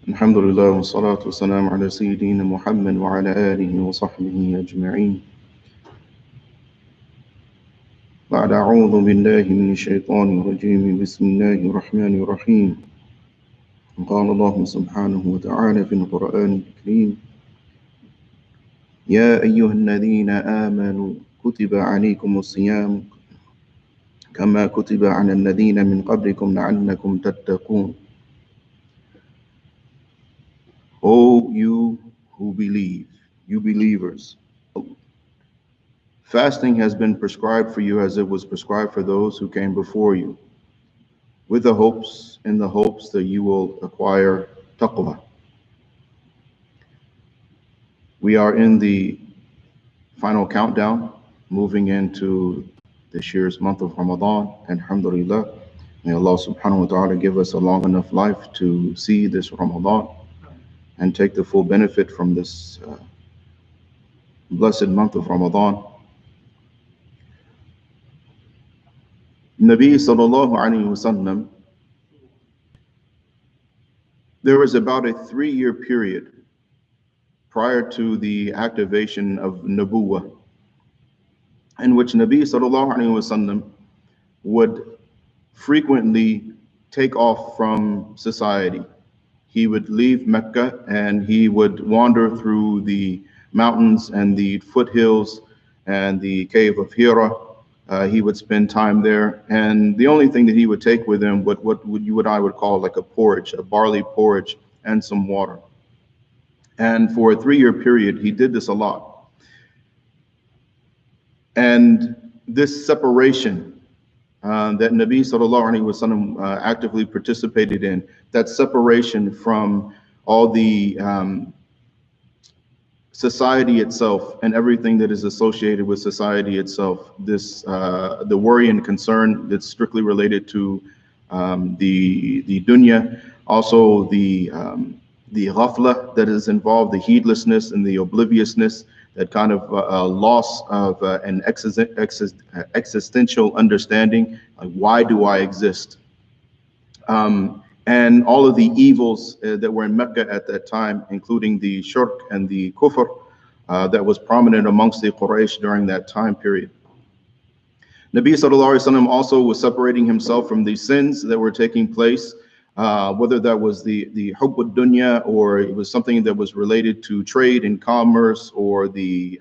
الحمد لله والصلاة والسلام على سيدنا محمد وعلى آله وصحبه أجمعين. بعد أعوذ بالله من الشيطان الرجيم. بسم الله الرحمن الرحيم. قال الله سبحانه وتعالى في القرآن الكريم: يا أيها الذين آمنوا كتب عليكم الصيام كما كتب على الذين من قبلكم لعلكم تتقون. O you who believe, you believers, fasting has been prescribed for you as it was prescribed for those who came before you, in the hopes that you will acquire taqwa. We are in the final countdown, moving into this year's month of Ramadan, and alhamdulillah, may Allah subhanahu wa ta'ala give us a long enough life to see this Ramadan and take the full benefit from this blessed month of Ramadan. Nabi sallallahu alayhi wasallam, there was about a 3-year period prior to the activation of Nubuwwah, in which Nabi sallallahu alayhi wasallam would frequently take off from society. He would leave Mecca and he would wander through the mountains and the foothills and the cave of Hira. He would spend time there, and the only thing that he would take with him what you and I would call like a porridge, a barley porridge, and some water. And for a 3-year period, he did this a lot. And this separation that Nabi sallallahu alaihi wasallam actively participated in, that separation from all the society itself and everything that is associated with society itself, this the worry and concern that's strictly related to the dunya, also the ghafla that is involved, the heedlessness and the obliviousness, that kind of loss of an existential understanding, like why do I exist? And all of the evils that were in Mecca at that time, including the shirk and the kufr that was prominent amongst the Quraysh during that time period. Nabi sallallahu alaihi wasallam also was separating himself from the sins that were taking place, whether that was the hubb dunya, or it was something that was related to trade and commerce, or the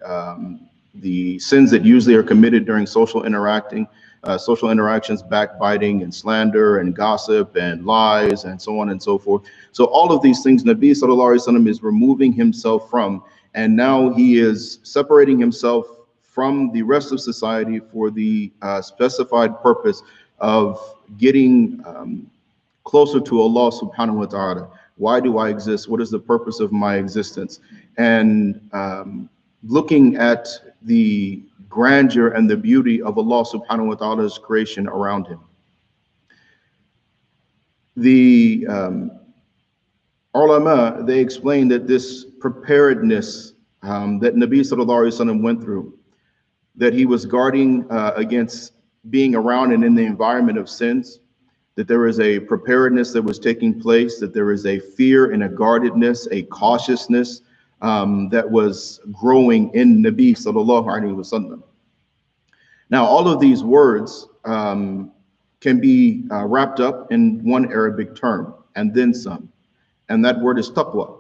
sins that usually are committed during social interactions, backbiting and slander and gossip and lies and so on and so forth. So all of these things Nabi sallallahu alaihi wasallam is removing himself from, and now he is separating himself from the rest of society for the specified purpose of getting closer to Allah subhanahu wa ta'ala. Why do I exist? What is the purpose of my existence? And looking at the grandeur and the beauty of Allah subhanahu wa ta'ala's creation around him. The ulama, they explain that this preparedness that Nabi sallallahu alaihi wasallam went through, that he was guarding against being around and in the environment of sins, that there is a preparedness that was taking place, that there is a fear and a guardedness, a cautiousness that was growing in Nabi sallallahu alaihi wasallam. Now, all of these words can be wrapped up in one Arabic term, and then some, and that word is taqwa.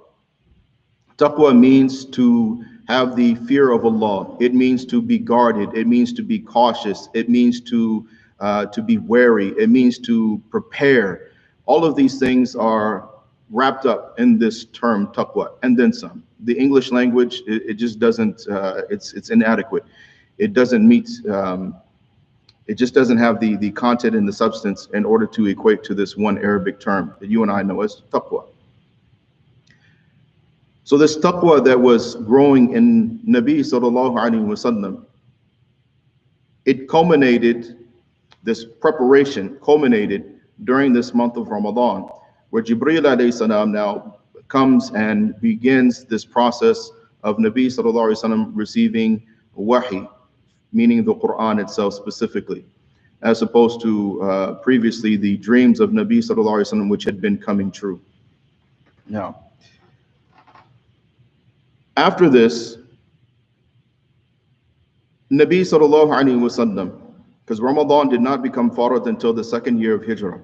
Taqwa means to have the fear of Allah. It means to be guarded. It means to be cautious. It means to be wary. It means to prepare. All of these things are wrapped up in this term taqwa, and then some. The English language, it just doesn't, it's inadequate. It doesn't meet, it just doesn't have the content and the substance in order to equate to this one Arabic term that you and I know as taqwa. So this taqwa that was growing in Nabi sallallahu alaihi wasallam, it culminated, this preparation culminated during this month of Ramadan, where Jibreel alayhi salam now comes and begins this process of Nabi sallallahu alaihi wasallam receiving wahi, meaning the Quran itself specifically, as opposed to previously the dreams of Nabi sallallahu alaihi wasallam which had been coming true. Now, after this, Nabi sallallahu alaihi wasallam, because Ramadan did not become farad until the second year of Hijrah.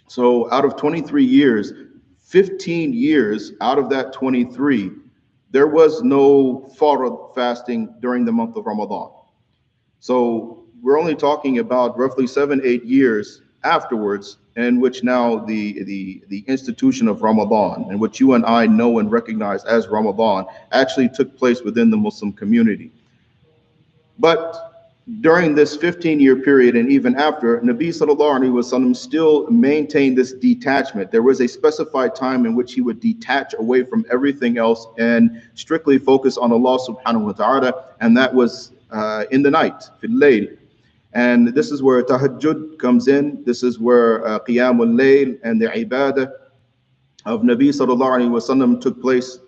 So out of 23 years, 15 years out of that 23, there was no farad fasting during the month of Ramadan. So we're only talking about roughly 7-8 years afterwards, in which now the institution of Ramadan, and what you and I know and recognize as Ramadan, actually took place within the Muslim community. But during this 15-year period and even after, Nabi sallallahu alaihi wasallam still maintained this detachment. There was a specified time in which he would detach away from everything else and strictly focus on Allah subhanahu wa ta'ala, and that was in the night, fil layl. And this is where tahajjud comes in. This is where qiyamul layl and the ibadah of Nabi sallallahu alaihi wasallam took place,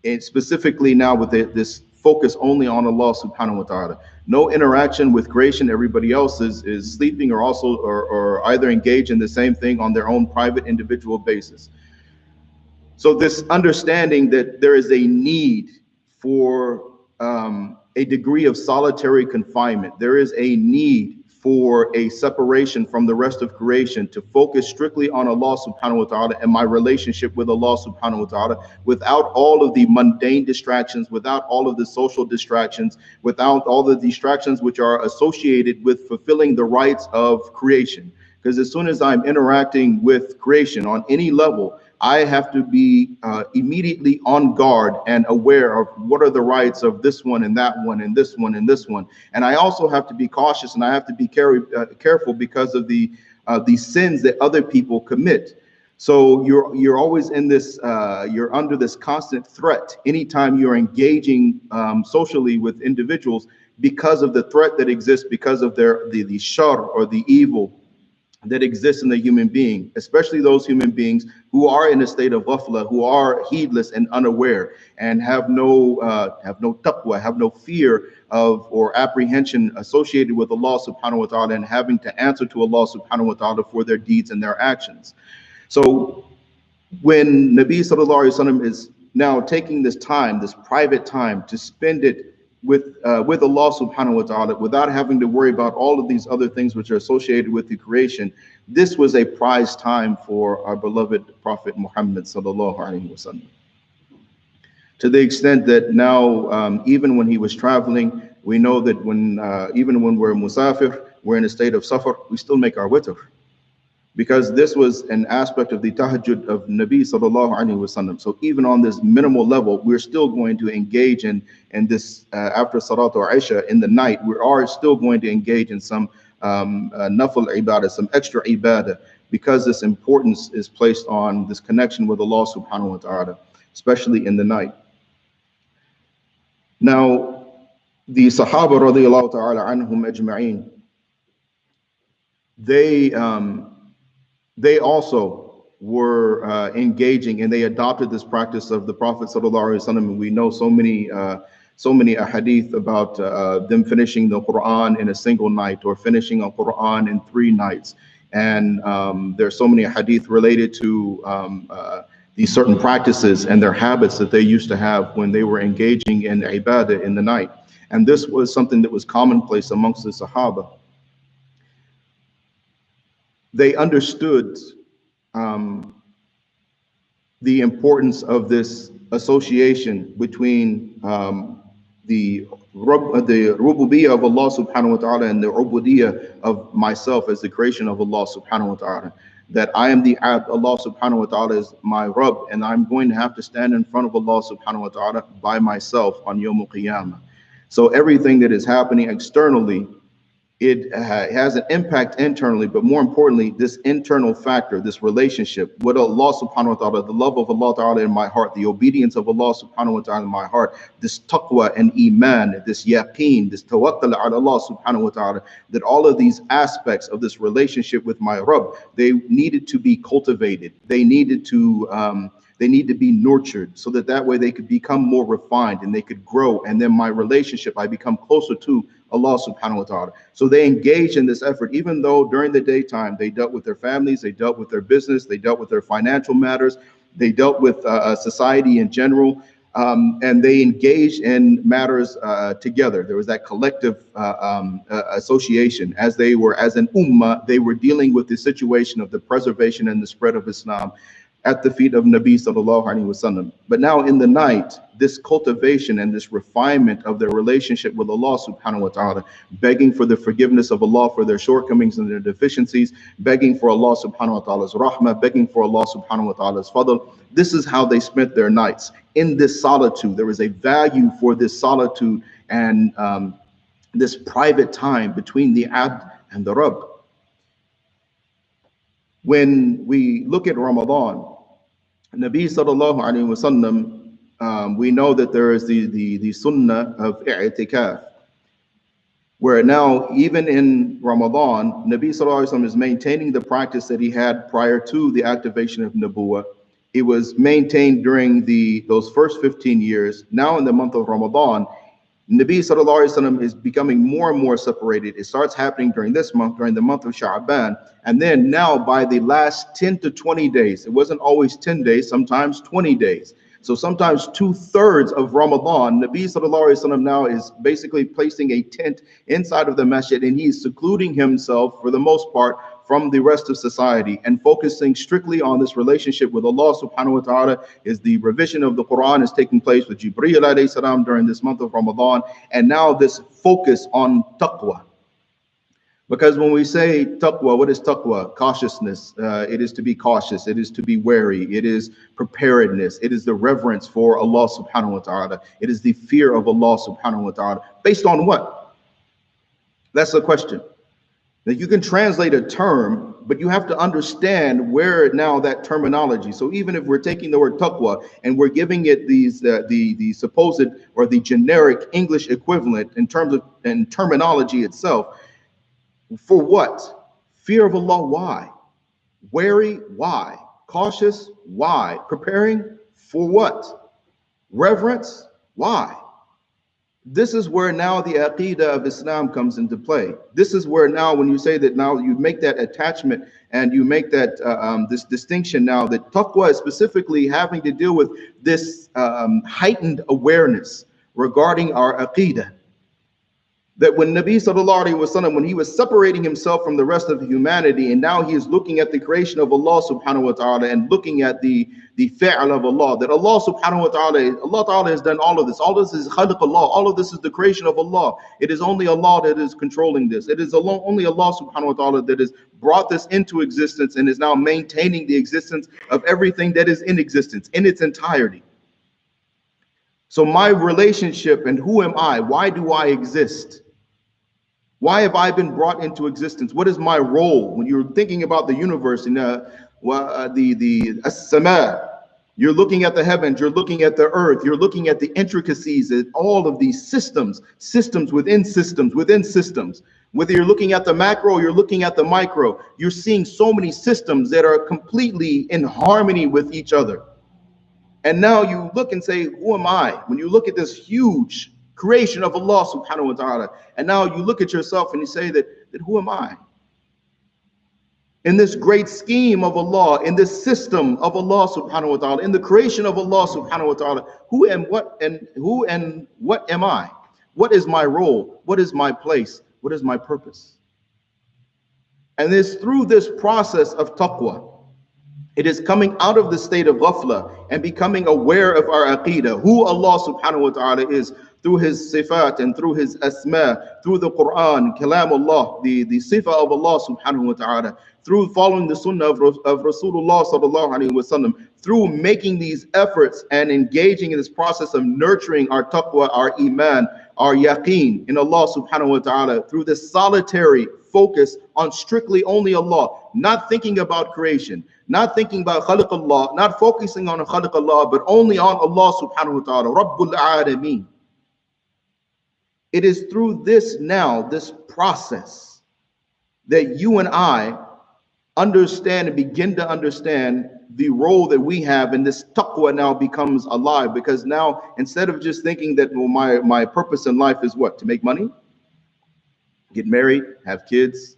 and specifically now with this focus only on Allah subhanahu wa ta'ala. No interaction with creation. Everybody else is sleeping or also or either engaged in the same thing on their own private individual basis. So this understanding that there is a need for a degree of solitary confinement, there is a need for a separation from the rest of creation, to focus strictly on Allah subhanahu wa ta'ala and my relationship with Allah subhanahu wa ta'ala, without all of the mundane distractions, without all of the social distractions, without all the distractions which are associated with fulfilling the rights of creation. Because as soon as I'm interacting with creation on any level, I have to be immediately on guard and aware of what are the rights of this one and that one and this one and this one. And I also have to be cautious, and I have to be careful because of the sins that other people commit. So you're always in this, you're under this constant threat anytime you're engaging socially with individuals, because of the threat that exists, because of the shar, or the evil that exists in the human being, especially those human beings who are in a state of ghafla, who are heedless and unaware, and have no taqwa, have no fear of or apprehension associated with Allah subhanahu wa ta'ala, and having to answer to Allah subhanahu wa ta'ala for their deeds and their actions. So when Nabi sallallahu alaihi wasallam is now taking this time, this private time, to spend it with Allah subhanahu wa ta'ala, without having to worry about all of these other things which are associated with the creation, this was a prized time for our beloved Prophet Muhammad sallallahu alaihi wasallam. To the extent that now, even when he was traveling, we know that even when we're musafir, we're in a state of safar, we still make our witr, because this was an aspect of the tahajjud of Nabi sallallahu alaihi wasallam. So even on this minimal level, we're still going to engage in this after salat or Isha in the night. We are still going to engage in some nafil ibadah, some extra ibadah, because this importance is placed on this connection with Allah subhanahu wa ta'ala, especially in the night. Now, the Sahaba radiallahu ta'ala anhum ajma'een, they also were engaging, and they adopted this practice of the Prophet sallallahu alaihi wasallam. And we know so many ahadith about them finishing the Quran in a single night, or finishing a Quran in 3 nights. And there's so many hadith related to these certain practices and their habits that they used to have when they were engaging in ibadah in the night. And this was something that was commonplace amongst the Sahaba. They understood the importance of this association between the rububiyyah of Allah subhanahu wa ta'ala and the ubudiyyah of myself as the creation of Allah subhanahu wa ta'ala. That I am the abd, Allah subhanahu wa ta'ala is my Rabb, and I'm going to have to stand in front of Allah subhanahu wa ta'ala by myself on Yawm al-Qiyamah. So everything that is happening externally, it has an impact internally, but more importantly, this internal factor, this relationship with Allah subhanahu wa ta'ala, the love of Allah ta'ala in my heart, the obedience of Allah subhanahu wa ta'ala in my heart, this taqwa and iman, this yaqeen, this tawakkul ala Allah subhanahu wa ta'ala, that all of these aspects of this relationship with my Rabb, they needed to be cultivated. They needed to be nurtured, so that way they could become more refined and they could grow. And then my relationship, I become closer to Allah subhanahu wa ta'ala. So they engaged in this effort, even though during the daytime they dealt with their families, they dealt with their business, they dealt with their financial matters. They dealt with society in general, and they engaged in matters together. There was that collective association. As they were, as an ummah, they were dealing with the situation of the preservation and the spread of Islam at the feet of Nabi sallallahu alaihi wasallam. But now in the night, this cultivation and this refinement of their relationship with Allah subhanahu wa ta'ala, begging for the forgiveness of Allah for their shortcomings and their deficiencies, begging for Allah subhanahu wa ta'ala's rahmah, begging for Allah subhanahu wa ta'ala's fadl. This is how they spent their nights. In this solitude, there is a value for this solitude and this private time between the abd and the Rabb. When we look at Ramadan, Nabi sallallahu alaihi wasallam, we know that there is the sunnah of i'tikaf, where now even in Ramadan, Nabi sallallahu alaihi wasallam is maintaining the practice that he had prior to the activation of Nubuwwah. It was maintained during those first 15 years. Now in the month of Ramadan, Nabi sallallahu alaihi wasallam is becoming more and more separated. It starts happening during this month, during the month of Sha'ban. And then now by the last 10 to 20 days, it wasn't always 10 days, sometimes 20 days. So sometimes 2/3 of Ramadan, Nabi sallallahu alaihi wasallam now is basically placing a tent inside of the masjid, and he's secluding himself for the most part from the rest of society and focusing strictly on this relationship with Allah subhanahu wa ta'ala. Is the revision of the Quran is taking place with Jibreel alayhi salam during this month of Ramadan, and now this focus on taqwa. Because when we say taqwa, what is taqwa? Cautiousness. It is to be cautious. It is to be wary. It is preparedness. It is the reverence for Allah subhanahu wa ta'ala. It is the fear of Allah subhanahu wa ta'ala. Based on what? That's the question. Now, you can translate a term, but you have to understand where now that terminology. So even if we're taking the word taqwa and we're giving it the supposed or the generic English equivalent in terms of and terminology itself, for what? Fear of Allah, why? Wary, why? Cautious, why? Preparing, for what? Reverence, why? This is where now the aqidah of Islam comes into play. This is where now, when you say that now you make that attachment and you make that this distinction now, that taqwa is specifically having to deal with this heightened awareness regarding our aqidah. That when Nabi sallallahu alaihi wasallam, when he was separating himself from the rest of humanity, and now he is looking at the creation of Allah subhanahu wa ta'ala and looking at the fi'l of Allah, that Allah subhanahu wa ta'ala, Allah ta'ala has done all of this. All of this is khalq Allah. All of this is the creation of Allah. It is only Allah that is controlling this. It is only Allah subhanahu wa ta'ala that has brought this into existence and is now maintaining the existence of everything that is in existence in its entirety. So my relationship and who am I? Why do I exist? Why have I been brought into existence? What is my role? When you're thinking about the universe and the as-sama, you're looking at the heavens, you're looking at the earth, you're looking at the intricacies and all of these systems within systems within systems. Whether you're looking at the macro or you're looking at the micro, you're seeing so many systems that are completely in harmony with each other. And now you look and say, who am I? When you look at this huge creation of Allah subhanahu wa ta'ala, and now you look at yourself and you say that who am I? In this great scheme of Allah, in this system of Allah subhanahu wa ta'ala, in the creation of Allah subhanahu wa ta'ala, who and what am I? What is my role? What is my place? What is my purpose? And it's through this process of taqwa, it is coming out of the state of ghafla and becoming aware of our aqidah, who Allah subhanahu wa ta'ala is, through his sifat and through his asma, through the Quran, kalam Allah, the sifa of Allah subhanahu wa ta'ala, through following the sunnah of Rasulullah sallallahu alaihi wasallam, through making these efforts and engaging in this process of nurturing our taqwa, our iman, our yaqeen in Allah subhanahu wa ta'ala, through this solitary focus on strictly only Allah, not thinking about creation, not thinking about khalq Allah, not focusing on khalq Allah, but only on Allah subhanahu wa ta'ala, Rabbul Alameen. It is through this process that you and I understand and begin to understand the role that we have, and this taqwa now becomes alive, because now instead of just thinking that, well, my purpose in life is what? To make money, get married, have kids,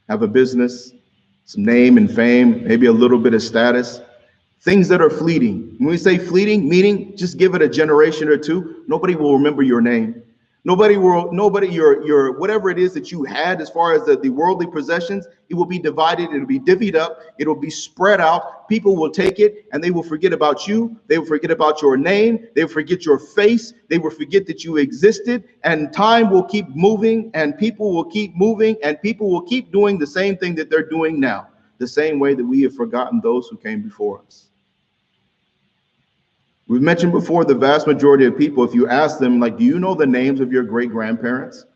have a business, some name and fame, maybe a little bit of status. Things that are fleeting. When we say fleeting, meaning just give it a generation or two, nobody will remember your name. Nobody, your whatever it is that you had as far as the worldly possessions, it will be divided, it'll be divvied up, it'll be spread out. People will take it and they will forget about you. They will forget about your name. They will forget your face. They will forget that you existed. And time will keep moving, and people will keep moving, and people will keep doing the same thing that they're doing now, the same way that we have forgotten those who came before us. We've mentioned before, the vast majority of people, if you ask them, like, do you know the names of your great-grandparents?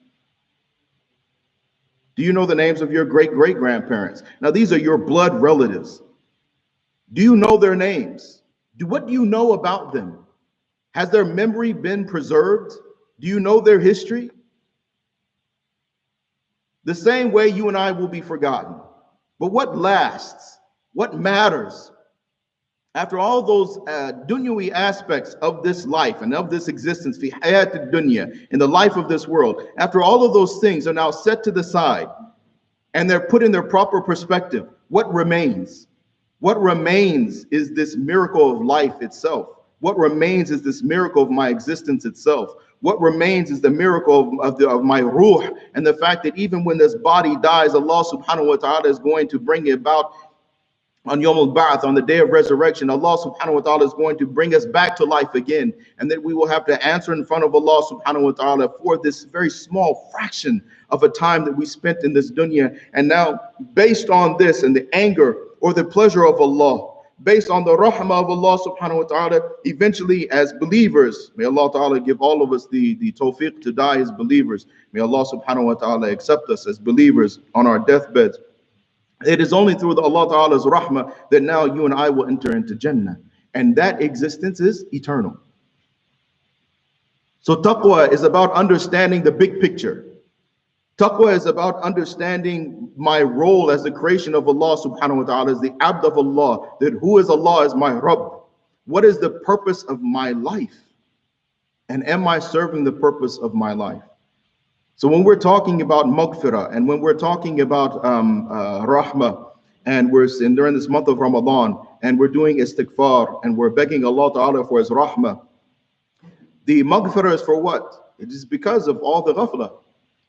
Do you know the names of your great-great-grandparents? Now, these are your blood relatives. Do you know their names? What do you know about them? Has their memory been preserved? Do you know their history? The same way you and I will be forgotten. But what lasts? What matters? After all those dunyawi aspects of this life and of this existence, fi hayat dunya, in the life of this world, after all of those things are now set to the side and they're put in their proper perspective, what remains? What remains is this miracle of life itself. What remains is this miracle of my existence itself. What remains is the miracle of my ruh, and the fact that even when this body dies, Allah subhanahu wa ta'ala is going to bring it about on Yom al-Ba'ath, on the day of resurrection. Allah subhanahu wa ta'ala is going to bring us back to life again, and then we will have to answer in front of Allah subhanahu wa ta'ala for this very small fraction of a time that we spent in this dunya. And now, based on this and the anger or the pleasure of Allah, based on the rahmah of Allah subhanahu wa ta'ala, eventually as believers, may Allah ta'ala give all of us the tawfiq to die as believers. May Allah subhanahu wa ta'ala accept us as believers on our deathbeds. It is only through Allah Ta'ala's rahmah that now you and I will enter into Jannah. And that existence is eternal. So taqwa is about understanding the big picture. Taqwa is about understanding my role as the creation of Allah Subhanahu wa Ta'ala, as the abd of Allah, that who is Allah as my Rabb. What is the purpose of my life? And am I serving the purpose of my life? So when we're talking about maghfirah, and when we're talking about rahmah, and during this month of Ramadan, and we're doing istighfar, and we're begging Allah Ta'ala for His rahmah, the maghfirah is for what? It is because of all the ghaflah.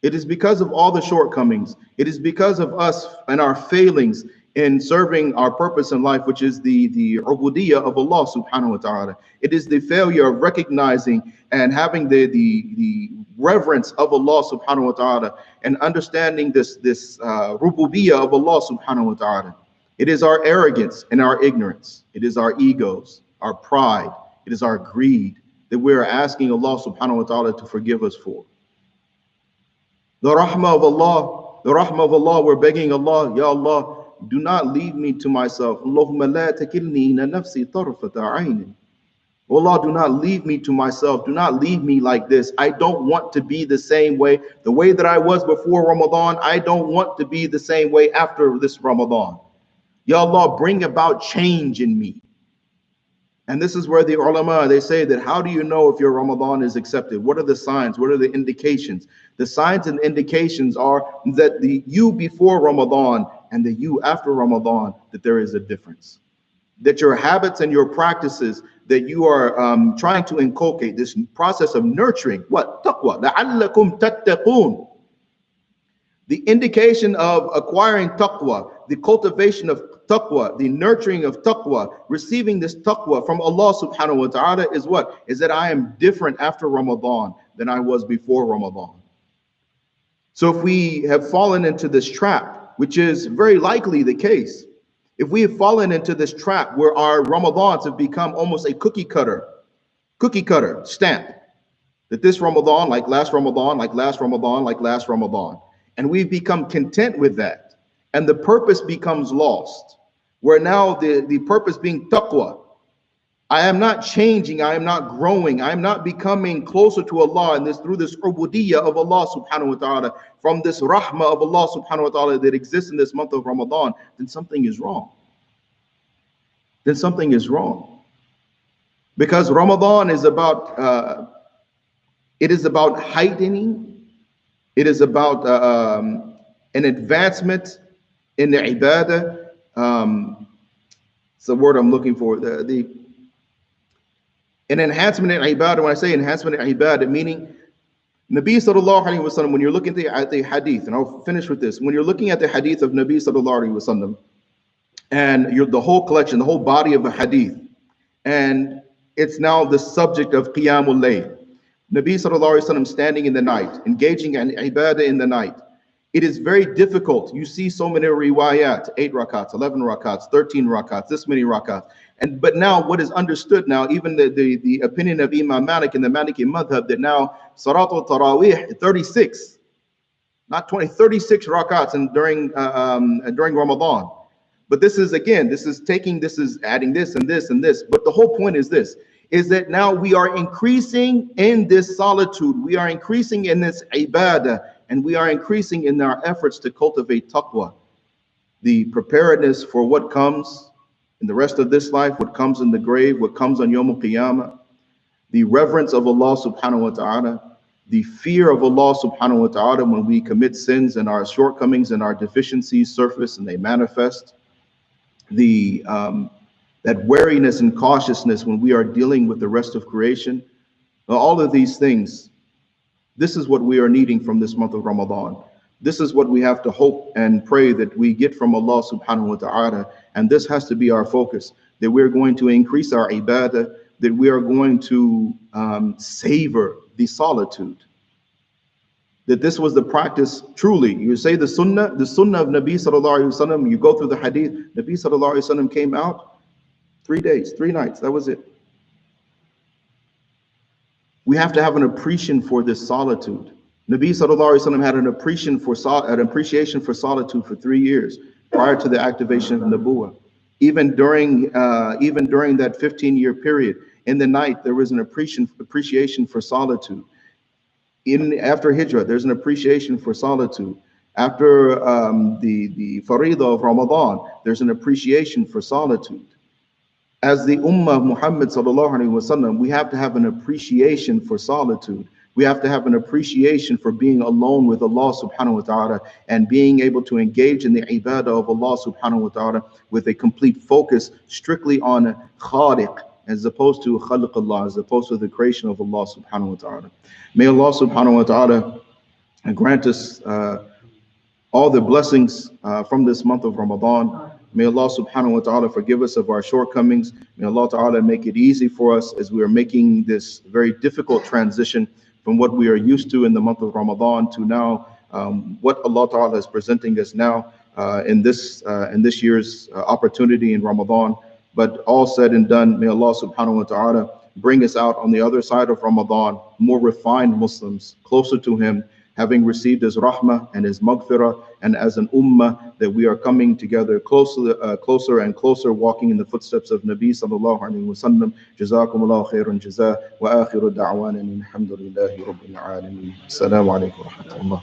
It is because of all the shortcomings. It is because of us and our failings in serving our purpose in life, which is the ubudiyyah of Allah subhanahu wa ta'ala. It is the failure of recognizing and having the reverence of Allah subhanahu wa ta'ala, and understanding this rububiyyah of Allah subhanahu wa ta'ala. It is our arrogance and our ignorance. It is our egos, our pride. It is our greed that we are asking Allah subhanahu wa ta'ala to forgive us for. The rahmah of Allah, we're begging Allah, Ya Allah, do not leave me to myself. Allahumma la takilni ila nafsi tarfata aynin. Allah, do not leave me to myself. Do not leave me like this. I don't want to be the same way. The way that I was before Ramadan, I don't want to be the same way after this Ramadan. Ya Allah, bring about change in me. And this is where the ulama, they say that how do you know if your Ramadan is accepted? What are the signs? What are the indications? The signs and indications are that the you before Ramadan and the you after Ramadan, that there is a difference. That your habits and your practices that you are trying to inculcate, this process of nurturing, what? Taqwa. لَعَلَّكُمْ تَتَّقُونَ. The indication of acquiring taqwa, the cultivation of taqwa, the nurturing of taqwa, receiving this taqwa from Allah subhanahu wa ta'ala is what? Is that I am different after Ramadan than I was before Ramadan. So if we have fallen into this trap, which is very likely the case, if we have fallen into this trap where our Ramadans have become almost a cookie cutter stamp, that this Ramadan, like last Ramadan, like last Ramadan, like last Ramadan, and we've become content with that, and the purpose becomes lost, where now the purpose being taqwa, I am not changing, I am not growing, I am not becoming closer to Allah, and this through this ubudiyyah of Allah subhanahu wa ta'ala, from this rahmah of Allah subhanahu wa ta'ala that exists in this month of Ramadan, then something is wrong. Then something is wrong. Because Ramadan is about heightening, it is about an advancement in the ibadah, the word I'm looking for. An enhancement in ibadah. When I say enhancement in ibadah, meaning Nabi sallallahu alaihi wasallam, when you're looking at the hadith, and I'll finish with this, when you're looking at the hadith of Nabi sallallahu alaihi wasallam, and you're the whole collection, the whole body of the hadith, and it's now the subject of Qiyamul Layl. Nabi sallallahu alaihi wasallam standing in the night, engaging in ibadah in the night. It is very difficult. You see so many riwayat, 8 rakats, 11 rakats, 13 rakats, this many rakats. But now what is understood now, even the opinion of Imam Malik and the Maliki madhab, that now Salatul Taraweeh 36, not 20, 36 rakats and during Ramadan. But this is adding this and this and this. But the whole point is this, is that now we are increasing in this solitude, we are increasing in this ibadah, and we are increasing in our efforts to cultivate taqwa, the preparedness for what comes in the rest of this life, what comes in the grave, what comes on Yawm al-Qiyamah, the reverence of Allah subhanahu wa ta'ala, the fear of Allah subhanahu wa ta'ala when we commit sins and our shortcomings and our deficiencies surface and they manifest, that wariness and cautiousness when we are dealing with the rest of creation. All of these things, this is what we are needing from this month of Ramadan. This is what we have to hope and pray that we get from Allah subhanahu wa ta'ala. And this has to be our focus, that we're going to increase our ibadah, that we are going to savor the solitude. That this was the practice truly. You say the sunnah of Nabi sallallahu alaihi wasallam, you go through the hadith, Nabi sallallahu alaihi wasallam came out 3 days, 3 nights, that was it. We have to have an appreciation for this solitude. Nabi sallallahu alaihi wasallam had an appreciation for solitude for 3 years prior to the activation of Nubuwwah. Even during that 15-year period, in the night there was an appreciation for solitude. After Hijrah, there's an appreciation for solitude. After the Faridah of Ramadan, there's an appreciation for solitude. As the Ummah of Muhammad sallallahu alaihi wasallam, we have to have an appreciation for solitude. We have to have an appreciation for being alone with Allah subhanahu wa ta'ala and being able to engage in the ibadah of Allah subhanahu wa ta'ala with a complete focus strictly on khaliq, as opposed to khalq Allah, as opposed to the creation of Allah subhanahu wa ta'ala. May Allah subhanahu wa ta'ala grant us all the blessings from this month of Ramadan. May Allah subhanahu wa ta'ala forgive us of our shortcomings. May Allah ta'ala make it easy for us as we are making this very difficult transition from what we are used to in the month of Ramadan to now what Allah ta'ala is presenting us now in this year's opportunity in Ramadan. But all said and done, may Allah subhanahu wa ta'ala bring us out on the other side of Ramadan, more refined Muslims, closer to Him, having received His rahmah and His maghfirah, and as an ummah that we are coming together closer and closer, walking in the footsteps of Nabi sallallahu alaihi wasallam. Jazakumullahu khairan jazaa wa akhiru da'wana alhamdulillahi rabbil alamin. Assalamu alaikum wa rahmatullah.